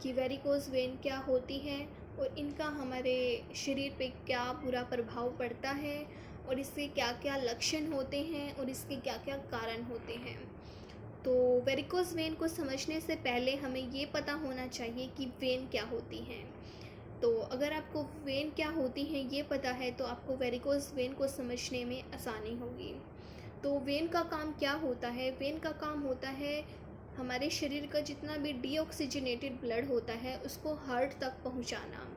कि वेरिकोज़ वेन क्या होती है और इनका हमारे शरीर पे क्या बुरा प्रभाव पड़ता है और इसके क्या क्या लक्षण होते हैं और इसके क्या क्या कारण होते हैं। तो वेरिकोज़ वेन को समझने से पहले हमें ये पता होना चाहिए कि वेन क्या होती हैं। तो अगर आपको वेन क्या होती हैं ये पता है तो आपको वेरिकोज़ वेन को समझने में आसानी होगी। तो वेन का काम क्या होता है? वेन का काम होता है हमारे शरीर का जितना भी डीऑक्सीजनेटेड ब्लड होता है उसको हार्ट तक पहुंचाना।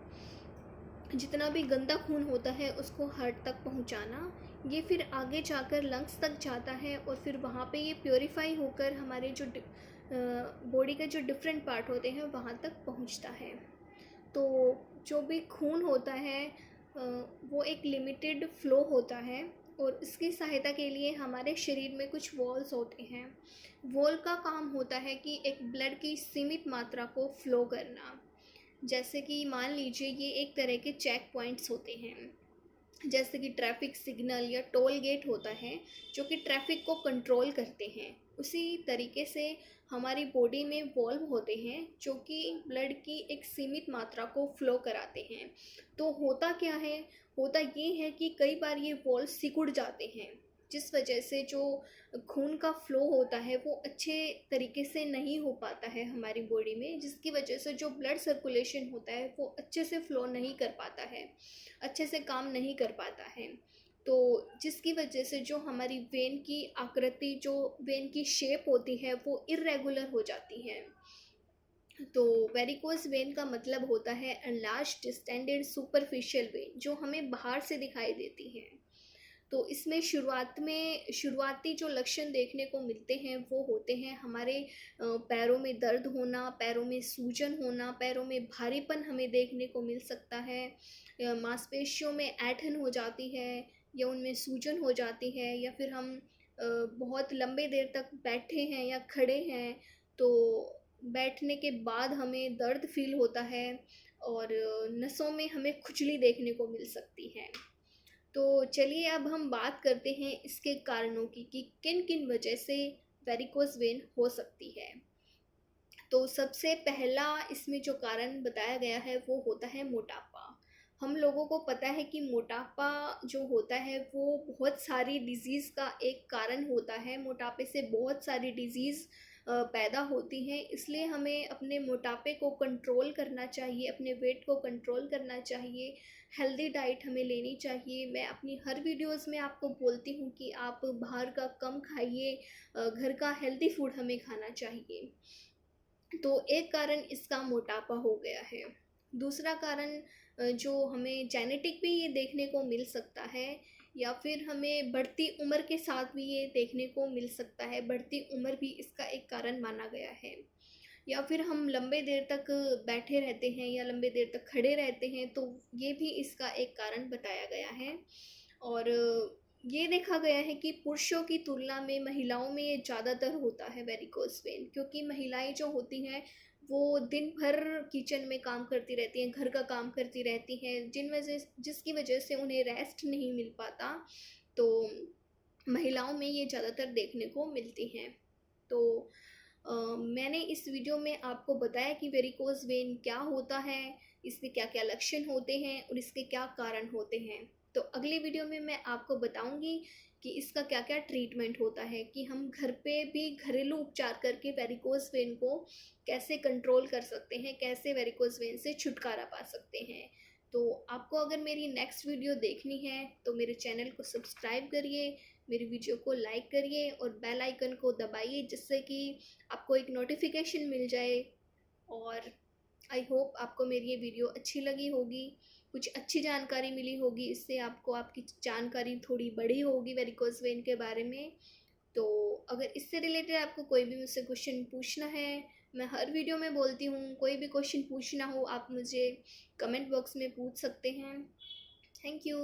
जितना भी गंदा खून होता है उसको हार्ट तक पहुंचाना। ये फिर आगे जाकर लंग्स तक जाता है और फिर वहाँ पे ये प्योरीफाई होकर हमारे जो बॉडी के जो डिफरेंट पार्ट होते हैं वहाँ तक पहुँचता है। तो जो भी खून होता है वो एक लिमिटेड फ्लो होता है और इसकी सहायता के लिए हमारे शरीर में कुछ वॉल्स होते हैं। वॉल का काम होता है कि एक ब्लड की सीमित मात्रा को फ्लो करना। जैसे कि मान लीजिए ये एक तरह के चेक पॉइंट्स होते हैं, जैसे कि ट्रैफिक सिग्नल या टोल गेट होता है जो कि ट्रैफिक को कंट्रोल करते हैं। उसी तरीके से हमारी बॉडी में वॉल्व होते हैं जो कि ब्लड की एक सीमित मात्रा को फ्लो कराते हैं। तो होता क्या है? होता ये है कि कई बार ये वॉल्व सिकुड़ जाते हैं, जिस वजह से जो खून का फ्लो होता है वो अच्छे तरीके से नहीं हो पाता है हमारी बॉडी में, जिसकी वजह से जो ब्लड सर्कुलेशन होता है वो अच्छे से फ्लो नहीं कर पाता है, अच्छे से काम नहीं कर पाता है। तो जिसकी वजह से जो हमारी वेन की आकृति, जो वेन की शेप होती है वो इर्रेगुलर हो जाती है। तो वेरिकोज वेन का मतलब होता है एनलार्ज डिस्टेंडेड सुपरफिशियल वेन, जो हमें बाहर से दिखाई देती है। तो इसमें शुरुआती जो लक्षण देखने को मिलते हैं वो होते हैं हमारे पैरों में दर्द होना, पैरों में सूजन होना, पैरों में भारीपन हमें देखने को मिल सकता है, मांसपेशियों में ऐंठन हो जाती है या उनमें सूजन हो जाती है, या फिर हम बहुत लंबे देर तक बैठे हैं या खड़े हैं तो बैठने के बाद हमें दर्द फील होता है और नसों में हमें खुजली देखने को मिल सकती है। तो चलिए अब हम बात करते हैं इसके कारणों की कि किन किन वजह से वेरिकोज वेन हो सकती है। तो सबसे पहला इसमें जो कारण बताया गया है वो होता है मोटापा। हम लोगों को पता है कि मोटापा जो होता है वो बहुत सारी डिजीज़ का एक कारण होता है। मोटापे से बहुत सारी डिजीज़ पैदा होती हैं, इसलिए हमें अपने मोटापे को कंट्रोल करना चाहिए, अपने वेट को कंट्रोल करना चाहिए। हेल्दी डाइट हमें लेनी चाहिए। मैं अपनी हर वीडियोस में आपको बोलती हूँ कि आप बाहर का कम खाइए, घर का हेल्दी फूड हमें खाना चाहिए। तो एक कारण इसका मोटापा हो गया है। दूसरा कारण जो हमें जेनेटिक भी ये देखने को मिल सकता है, या फिर हमें बढ़ती उम्र के साथ भी ये देखने को मिल सकता है। बढ़ती उम्र भी इसका एक कारण माना गया है। या फिर हम लंबे देर तक बैठे रहते हैं या लंबे देर तक खड़े रहते हैं तो ये भी इसका एक कारण बताया गया है। और ये देखा गया है कि पुरुषों की तुलना में महिलाओं में ये ज़्यादातर होता है वेरिकोज वेन, क्योंकि महिलाएं जो होती हैं वो दिन भर किचन में काम करती रहती हैं, घर का काम करती रहती हैं, जिसकी वजह से उन्हें रेस्ट नहीं मिल पाता। तो महिलाओं में ये ज़्यादातर देखने को मिलती हैं। तो मैंने इस वीडियो में आपको बताया कि वेरिकोज वेन क्या होता है, इसके क्या क्या लक्षण होते हैं और इसके क्या कारण होते हैं। तो अगली वीडियो में मैं आपको बताऊंगी कि इसका क्या क्या ट्रीटमेंट होता है, कि हम घर पे भी घरेलू उपचार करके वेरिकोज वेन को कैसे कंट्रोल कर सकते हैं, कैसे वेरिकोज वेन से छुटकारा पा सकते हैं। तो आपको अगर मेरी नेक्स्ट वीडियो देखनी है तो मेरे चैनल को सब्सक्राइब करिए, मेरी वीडियो को लाइक करिए और बेल आइकन को दबाइए, जिससे कि आपको एक नोटिफिकेशन मिल जाए। और आई होप आपको मेरी ये वीडियो अच्छी लगी होगी, कुछ अच्छी जानकारी मिली होगी, इससे आपको आपकी जानकारी थोड़ी बड़ी होगी वेरिकोज वेन के बारे में। तो अगर इससे रिलेटेड आपको कोई भी मुझसे क्वेश्चन पूछना है, मैं हर वीडियो में बोलती हूँ, कोई भी क्वेश्चन पूछना हो आप मुझे कमेंट बॉक्स में पूछ सकते हैं। Thank you.